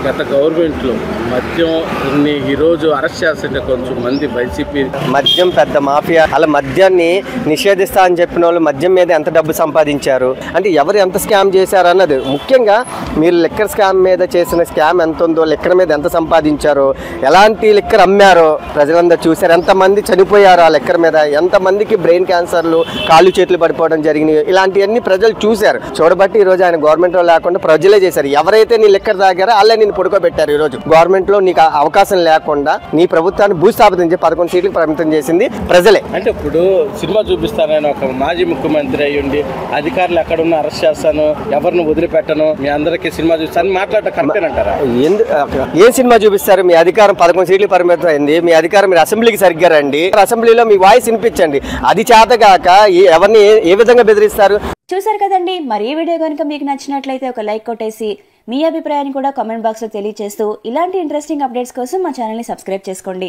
గత గవర్నమెంట్లో మద్యం ఈరోజు అరెస్ట్ చేస్తుంటే కొంచెం మంది వైసీపీ మద్యం పెద్ద మాఫియా అలా మద్యాన్ని నిషేధిస్తా అని చెప్పిన వాళ్ళు మద్యం మీద ఎంత డబ్బు సంపాదించారు అంటే ఎవరు ఎంత స్కామ్ చేశారు అన్నది ముఖ్యంగా మీరు లిక్కర్ స్కామ్ మీద చేసిన స్కామ్ ఎంత ఉందో లిక్కర్ మీద ఎంత సంపాదించారో ఎలాంటి లిక్కర్ అమ్మారో ప్రజలందరూ చూశారు ఎంతమంది చనిపోయారు ఆ లిక్కర్ మీద ఎంతమందికి బ్రెయిన్ క్యాన్సర్లు కాళ్ళు చేతులు పడిపోవడం జరిగినాయి ఇలాంటివన్నీ ప్రజలు చూశారు చూడబట్టి ఈరోజు ఆయన గవర్నమెంట్లో లేకుండా ప్రజలే చేశారు ఎవరైతే నీ లిక్కర్ తాగారో వాళ్ళే నేను పడుకోబెట్టారు ఈరోజు గవర్నమెంట్లో నీకు అవకాశం లేకుండా నీ ప్రభుత్వాన్ని భూస్థాపితం చేసి 11 సీట్లకు పరిమితం చేసింది ప్రజలే. అంటే ఇప్పుడు సినిమా చూపిస్తానని ఒక మాజీ ముఖ్యమంత్రి అయ్యుండి అధికారులు ఎక్కడున్నా అరెస్ట్ చేస్తాను ఎవరిని వదిలిపెట్టను మీ అందరికీ సినిమా చూస్తాను మాట్లాడటం కరెక్టేనంటారా? ఏం సినిమా చూపిస్తారు? మీ అధికారం 11 సీట్లకు పరిమితం అయింది. మీ అధికారం మీరు అసెంబ్లీకి సరిగ్గా రండి, అసెంబ్లీలో మీ వాయిస్ వినిపించండి. అది చేతగాక ఎవరిని ఏ విధంగా బెదిరిస్తారు? చూసారు కదండి. మరి ఈ వీడియో కనుక మీకు నచ్చినట్లయితే ఒక లైక్ కొట్టేసి మీ అభిప్రాయాన్ని కూడా కామెంట్ బాక్స్ లో తెలియజేస్తూ ఇలాంటి ఇంట్రెస్టింగ్ అప్డేట్స్ కోసం మా ఛానల్ ని సబ్స్క్రైబ్ చేసుకోండి.